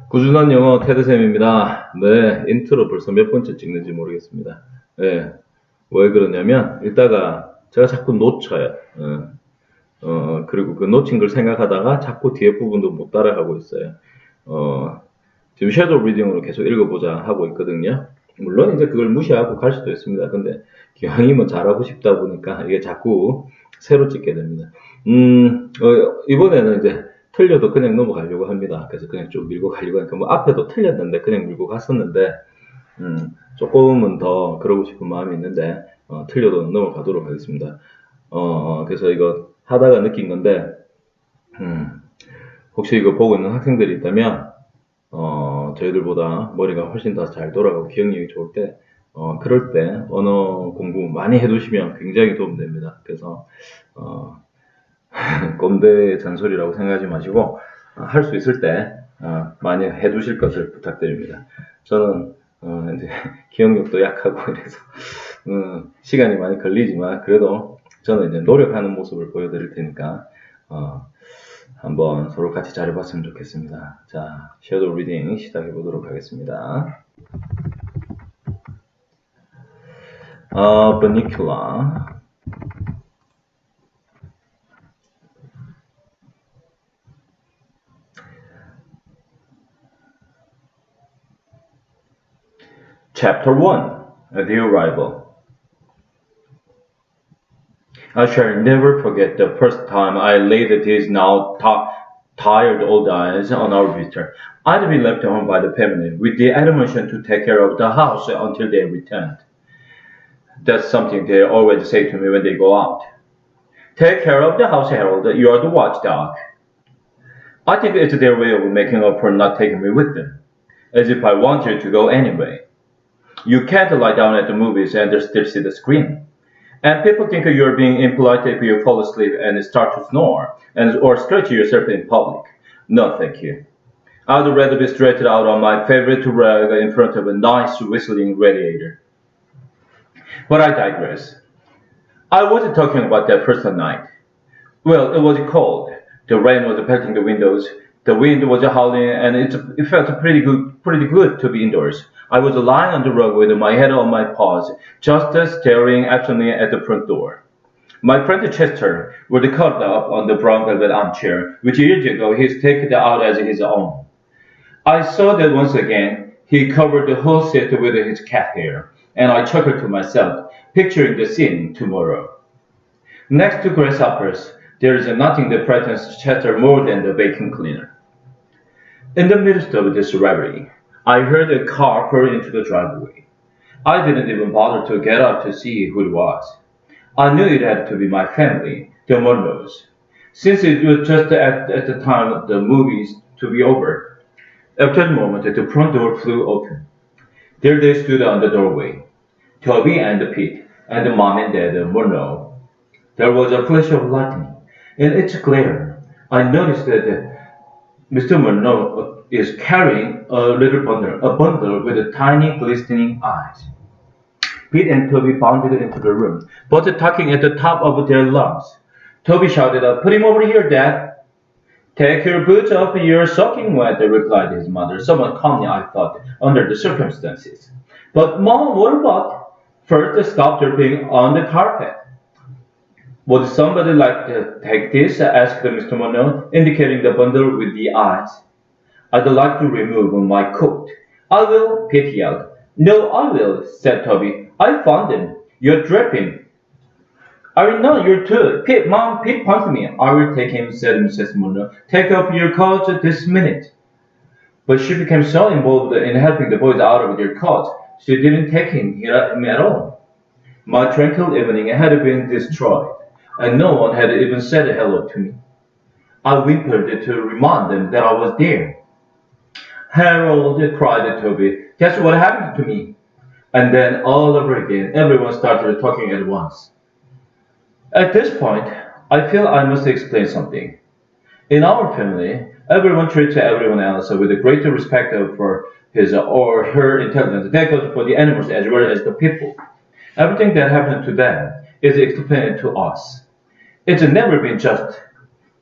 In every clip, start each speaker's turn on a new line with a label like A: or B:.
A: 꾸준한 영어 테드쌤입니다. 네, 인트로 벌써 몇 번째 찍는지 모르겠습니다. 네, 왜 그러냐면, 읽다가 제가 자꾸 놓쳐요. 그리고 그 놓친 걸 생각하다가 자꾸 뒤에 부분도 못 따라가고 있어요. 지금 섀도우 리딩으로 계속 읽어보자 하고 있거든요. 물론 이제 그걸 무시하고 갈 수도 있습니다. 근데 기왕이면 잘하고 싶다 보니까 이게 자꾸 새로 찍게 됩니다. 이번에는 이제 틀려도 그냥 넘어가려고 합니다. 그래서 그냥 쭉 밀고 가려고 하니까 뭐 앞에도 틀렸는데 그냥 밀고 갔었는데 조금은 더 그러고 싶은 마음이 있는데 틀려도 넘어가도록 하겠습니다. 그래서 이거 하다가 느낀 건데 혹시 이거 보고 있는 학생들이 있다면 저희들보다 머리가 훨씬 더 잘 돌아가고 기억력이 좋을 때 그럴 때 언어 공부 많이 해두시면 굉장히 도움됩니다. 그래서 꼰대 잔소리라고 생각하지 마시고 할 수 있을 때 많이 해두실 것을 부탁드립니다. 저는 이제 기억력도 약하고 이래서 시간이 많이 걸리지만 그래도 저는 이제 노력하는 모습을 보여드릴 테니까 한번 서로 같이 잘해봤으면 좋겠습니다. 자, 섀도우 리딩 시작해 보도록 하겠습니다. Bunnicula Chapter 1 The Arrival. I shall never forget the first time I laid these now tired old eyes on our visitor. I'd been left home by the family with the admonition to take care of the house until they returned. That's something they always say to me when they go out. Take care of the house, Harold. You are the watchdog. I think it's their way of making up for not taking me with them, as if I wanted to go anyway. You can't lie down at the movies and still see the screen. And people think you're being impolite if you fall asleep and start to snore or scratch yourself in public. No, thank you. I'd rather be stretched out on my favorite rug in front of a nice whistling radiator. But I digress. I wasn't talking about that first night. Well, it was cold. The rain was pelting the windows. The wind was howling, and it felt pretty good to be indoors. I was lying on the rug with my head on my paws, just staring absently at the front door. My friend Chester was curled up on the brown velvet armchair, which years ago he's taken out as his own. I saw that once again. He covered the whole seat with his cat hair, and I chuckled to myself, picturing the scene tomorrow. Next to grasshoppers, there is nothing that frightens Chester more than the vacuum cleaner. In the midst of this reverie, I heard a car pull into the driveway. I didn't even bother to get up to see who it was. I knew it had to be my family, the Monroes, since it was just at the time of the movies to be over. After the moment, the front door flew open. There they stood on the doorway, Toby and Pete, and the Mom and Dad Monroe. There was a flash of lightning. In its glare, I noticed that Mr. Monroe is carrying a bundle with tiny glistening eyes. Pete and Toby bounded into the room, both talking at the top of their lungs. Toby shouted out, "Put him over here, Dad." "Take your boots off, you're soaking wet," replied his mother, somewhat calmly, I thought, under the circumstances. "But Mom, what about?" "First, stop dripping on the carpet." "Would somebody like to take this?" asked Mr. Monroe, indicating the bundle with the eyes. "I'd like to remove my coat." "I will," Pete yelled. "No, I will," said Toby. "I found him. You're dripping." "I know you're too. Pete, Mom, Pete punched me." "I will take him," said Mrs. Monroe. "Take off your coat this minute." But she became so involved in helping the boys out of their coats, she didn't take him at all. My tranquil evening had been destroyed, and no one had even said hello to me. I whimpered to remind them that I was there. "Harold," cried Toby, "guess what happened to me?" And then all over again, everyone started talking at once. At this point, I feel I must explain something. In our family, everyone treats everyone else with great respect for his or her intelligence. That goes for the animals as well as the people. Everything that happens to them is explained to us. It's never been just,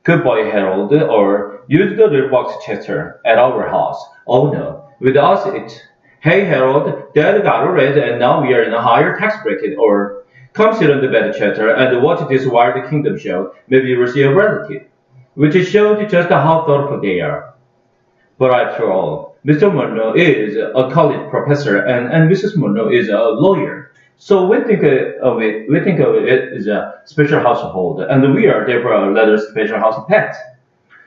A: "Goodbye, Harold," or Use the little box Chester at our house. Oh no, with us it's, hey Harold, Dad got a raise and now we are in a higher tax bracket, or come sit on the bed Chester and watch this Wild Kingdom show. Maybe you will see a relative. Which shows just how thoughtful they are. But after all, Mr. Monroe is a college professor and Mrs. Monroe is a lawyer. So we think of it as a special household, and we are therefore a rather special house of pets.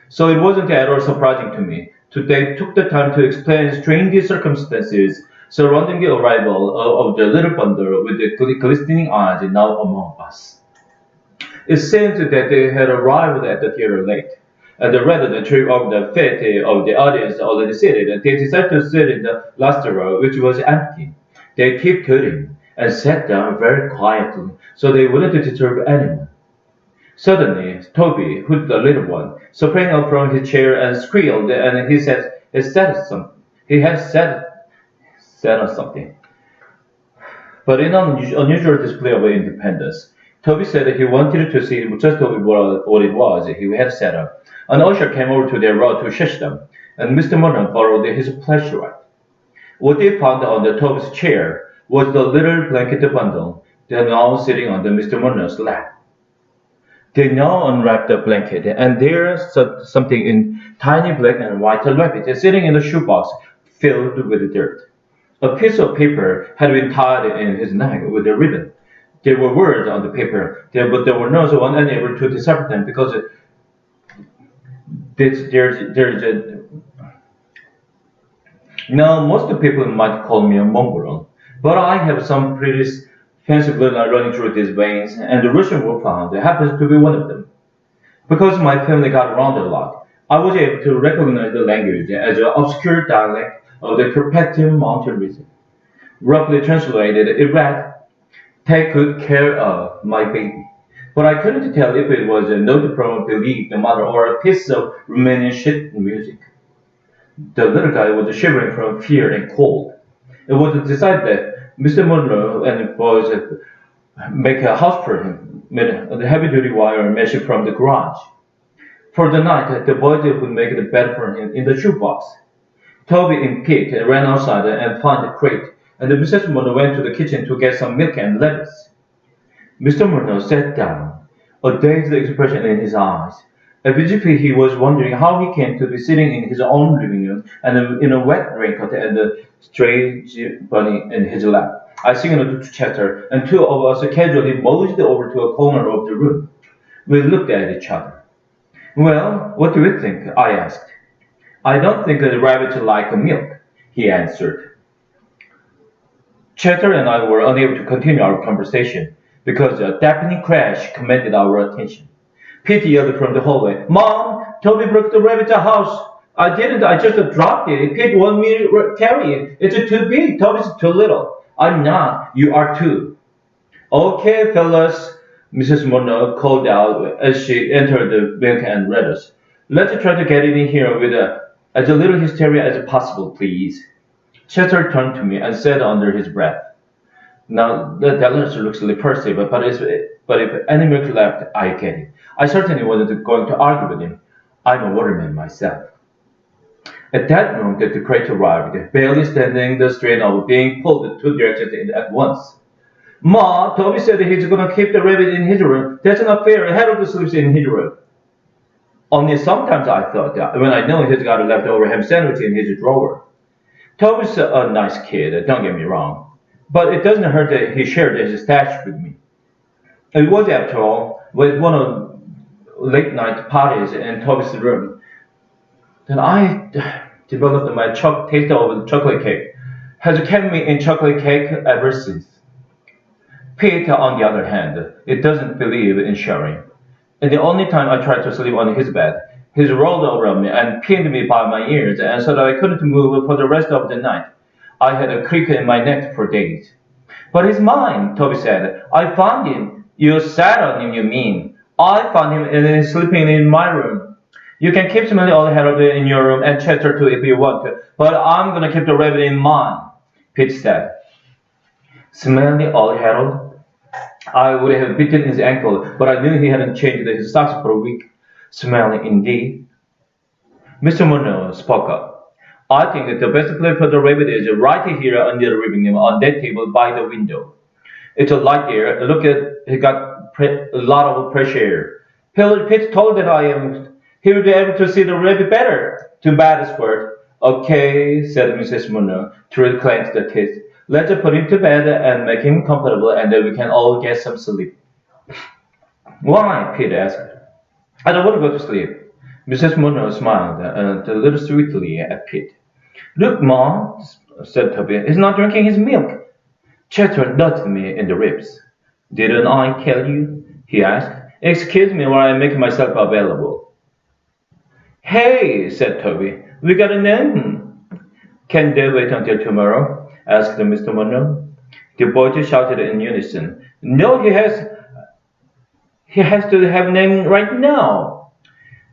A: So it wasn't at all surprising to me. They took the time to explain strange circumstances surrounding the arrival of the little bundle with the glistening eyes now among us. It seemed that they had arrived at the theater late, and rather than trip up the fate of the audience already seated, they decided to sit in the last row, which was empty. They tiptoed and sat down very quietly, so they wouldn't disturb anyone. Suddenly, Toby, who's the little one, sprang up from his chair and squealed, and he said something. He had said something. But in an unusual display of independence, Toby said he wanted to see just what it was he had set up. An usher came over to their row to shush them, and Mr. Morgan followed his pleasure. What they found under Toby's chair was the little blanket bundle that now sitting on Mr. Morgan's lap. They now unwrapped the blanket, and there stood something in tiny black and white rabbit sitting in a shoebox filled with dirt. A piece of paper had been tied in his neck with a ribbon. There were words on the paper, but there were no one unable to decipher them because there's a. Now, most people might call me a mongrel, but I have some pretty fancy blood running through these veins, and the Russian wolfhound happens to be one of them. Because my family got around a lot, I was able to recognize the language as an obscure dialect of the Carpathian mountain region. Roughly translated, it read, "Take good care of my baby." But I couldn't tell if it was a note from a bereaved mother or a piece of Romanian sheet music. The little guy was shivering from fear and cold. It was decided that Mr. Monroe and the boys make a house for him with the heavy-duty wire mesh from the garage. For the night, the boys would make the bed for him in the shoebox. Toby and Pete ran outside and found the crate, and Mrs. Monroe went to the kitchen to get some milk and lettuce. Mr. Monroe sat down, a dazed expression in his eyes, as if he was wondering how he came to be sitting in his own living room and in a wet raincoat and a strange bunny in his lap. I signaled to Chester, and two of us casually moved over to a corner of the room. We looked at each other. "Well, what do you think?" I asked. "I don't think the rabbits like milk," he answered. Chester and I were unable to continue our conversation because a deafening crash commanded our attention. Pete yelled from the hallway, "Mom, Toby broke the rabbit's house." "I didn't, I just dropped it. Pete wanted me to carry it. It's too big, Toby's too little." "I'm not, you are too." "Okay, fellas," Mrs. Monroe called out as she entered the milk and lettuce. "Let's try to get it in here with as little hysteria as possible, please." Chester turned to me and said under his breath, "Now, that lettuce looks repulsive, but if any milk left, I get it." I certainly wasn't going to argue with him. I'm a waterman myself. At that moment, the crate arrived, barely standing the strain of being pulled in two directions at once. "Ma, Toby said he's going to keep the rabbit in his room. That's not fair. Harold sleeps in his room." Only sometimes I thought that when I know he's got a leftover ham sandwich in his drawer. Toby's a nice kid, don't get me wrong, but it doesn't hurt that he shared his stash with me. It was, after all, with one of late-night parties in Toby's room that I developed my taste of chocolate cake. Has kept me in chocolate cake ever since. Pete, on the other hand, it doesn't believe in sharing. And the only time I tried to sleep on his bed, he rolled over me and pinned me by my ears, and so that I couldn't move for the rest of the night. I had a crick in my neck for days. "But he's mine," Toby said. "I found him." "You sat on him, you mean?" "I found him and he's sleeping in my room." "You can keep Smelly Old Harold in your room and Chester too if you want to, but I'm gonna keep the rabbit in mine," Pete said. Smelly Old Harold? I would have bitten his ankle, but I knew he hadn't changed his socks for a week. Smelly indeed. Mr. Monroe spoke up. I think that the best place for the rabbit is right here under the living room on that table by the window. It's a light there. Look at he got a lot of fresh air. Pete told that he will be able to see the rabbit better. Too bad, Squirt. Okay, said Mrs. Monroe, to clench the teeth. Let's put him to bed and make him comfortable, and then we can all get some sleep. Why? Pete asked. I don't want to go to sleep. Mrs. Monroe smiled a little sweetly at Pete. Look, Ma, said Toby, he's not drinking his milk. Chatter nudged me in the ribs. Didn't I tell you? He asked. Excuse me while I make myself available. Hey, said Toby, we got a name. Can they wait until tomorrow? Asked Mr. Monroe. The boys shouted in unison. No, he has to have a name right now.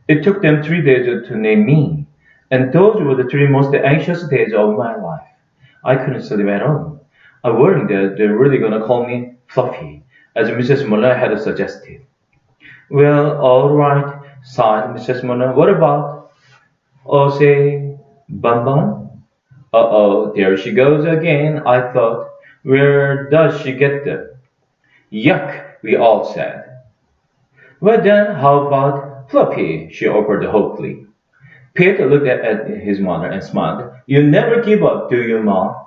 A: It took them 3 days to name me, and those were the 3 most anxious days of my life. I couldn't sleep at all. I worried that they're really gonna call me Fluffy, as Mrs. Monroe had suggested. Well, all right, sighed Mrs. Monroe. What about, say, Bun Bun? Uh-oh, there she goes again, I thought. Where does she get them? Yuck, we all said. Well then, how about Fluffy? She offered hopefully. Pete looked at his mother and smiled. You never give up, do you, Ma?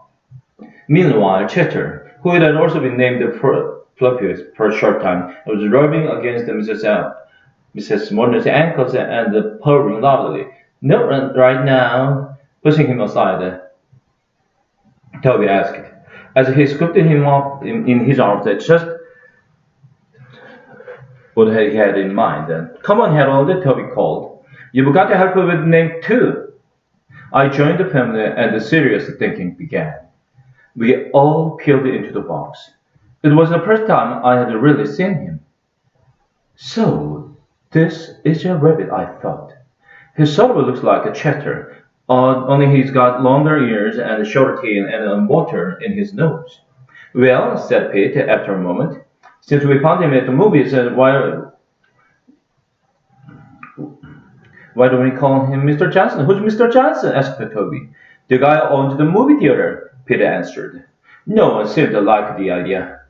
A: Meanwhile, Chatter, who had also been named Fluffy for a short time, was rubbing against Mrs. Monroe's ankles and purring loudly. No, right now, pushing him aside. Toby asked, as he scooped him up in his arms. Just what he had in mind. Come on, Harold, Toby called. You've got to help with the name too. I joined the family and the serious thinking began. We all peeled into the box. It was the first time I had really seen him. So, this is a rabbit, I thought. He sort of looks like a Chatter, only he's got longer ears and a shorter tail and water in his nose. Well, said Pete after a moment, since we found him at the movies, why don't we call him Mr. Johnson? Who's Mr. Johnson? Asked Toby. The guy who owns the movie theater, Pete answered. No one seemed to like the idea.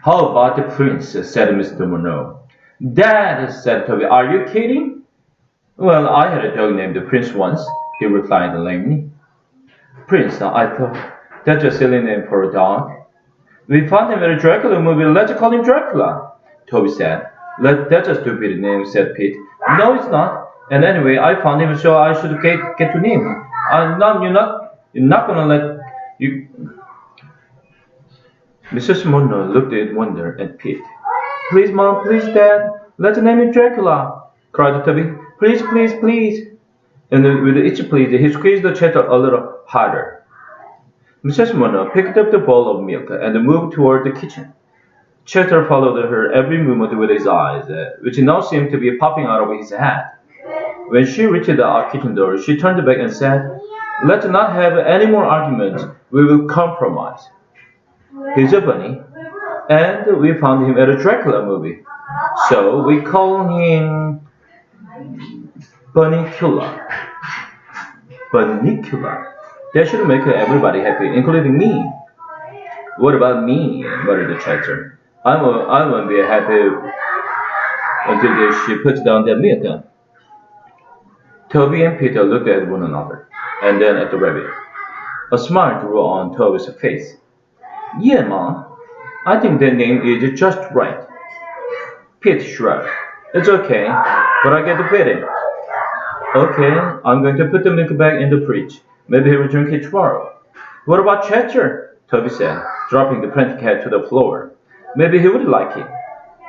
A: How about the prince? Said Mr. Monroe. Dad, said Toby, are you kidding? Well, I had a dog named the Prince once, he replied lamely. Prince, I thought that's a silly name for a dog. We found him at a Dracula movie. Let's call him Dracula, Toby said. That's a stupid name, said Pete. No, it's not. And anyway, I found him, so I should get to name him. You're not gonna let you. Mrs. Monroe looked in wonder at Pete. Please, Mom, please, Dad, let's name him Dracula, cried Toby. Please, please, please. And with each please, he squeezed the Chatter a little harder. Mrs. Monroe picked up the bowl of milk and moved toward the kitchen. Chatter followed her every movement with his eyes, which now seemed to be popping out of his head. When she reached the kitchen door, she turned back and said, Let's not have any more arguments. We will compromise. He's a bunny, and we found him at a Dracula movie. So we call him Bunnicula. Bunnicula. That should make everybody happy, including me. What about me? Muttered the Chatter. I won't be happy until she puts down that milk. Toby and Peter looked at one another, and then at the rabbit. A smile grew on Toby's face. Yeah, Ma, I think that name is just right. Pete shrugged. It's okay, but I get to feed him. Okay, I'm going to put the milk back in the fridge. Maybe he will drink it tomorrow. What about Chatter? Toby said, dropping the plant cat to the floor. Maybe he would like it.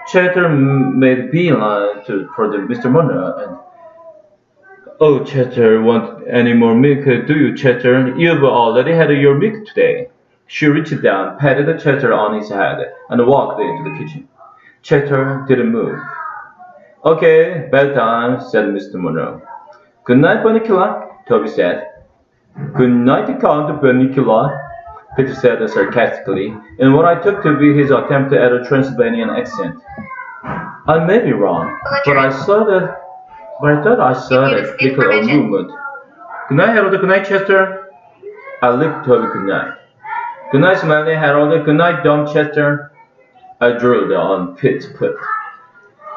A: Chatter made beeline for Mr. Monroe and Oh, Chatter, want any more milk, do you, Chatter? You've already had your milk today. She reached down, patted the Chatter on his head, and walked into the kitchen. Chatter didn't move. Okay, bedtime, said Mr. Monroe. Good night, Bunnicula, Toby said. Good night, Count Bunnicula, Peter said sarcastically, in what I took to be his attempt at a Transylvanian accent. I may be wrong, but I saw that But I thought I saw that flicker of movement. Good night, Harold. Good night, Chester. I licked Toby good night. Good night, Smiley Harold. Good night, dumb Chester. I drooled on Pete's foot.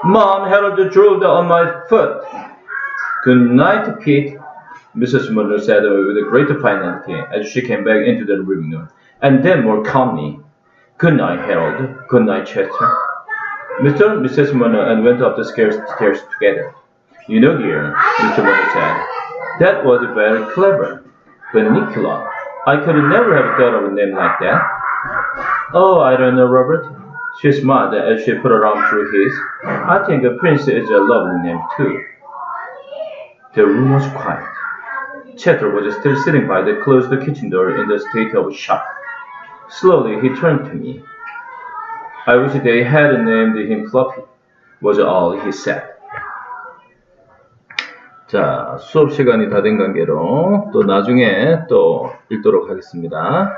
A: Mom, Harold drooled on my foot. Good night, Pete, Mrs. Muller said with a great finality as she came back into the living room, and then more calmly. Good night, Harold. Good night, Chester. Mr. and Mrs. Muller and went up the stairs together. You know, dear, Mr. Muller said, that was very clever. Bunnicula. I could never have thought of a name like that. Oh, I don't know, Robert. She smiled as she put her arm through his. I think a prince is a lovely name, too. The room was quiet. Chester was still sitting by the closed kitchen door in the state of shock. Slowly he turned to me. I wish they had named him Fluffy, was all he said. 자, 수업 시간이 다 된 관계로 또 나중에 또 읽도록 하겠습니다.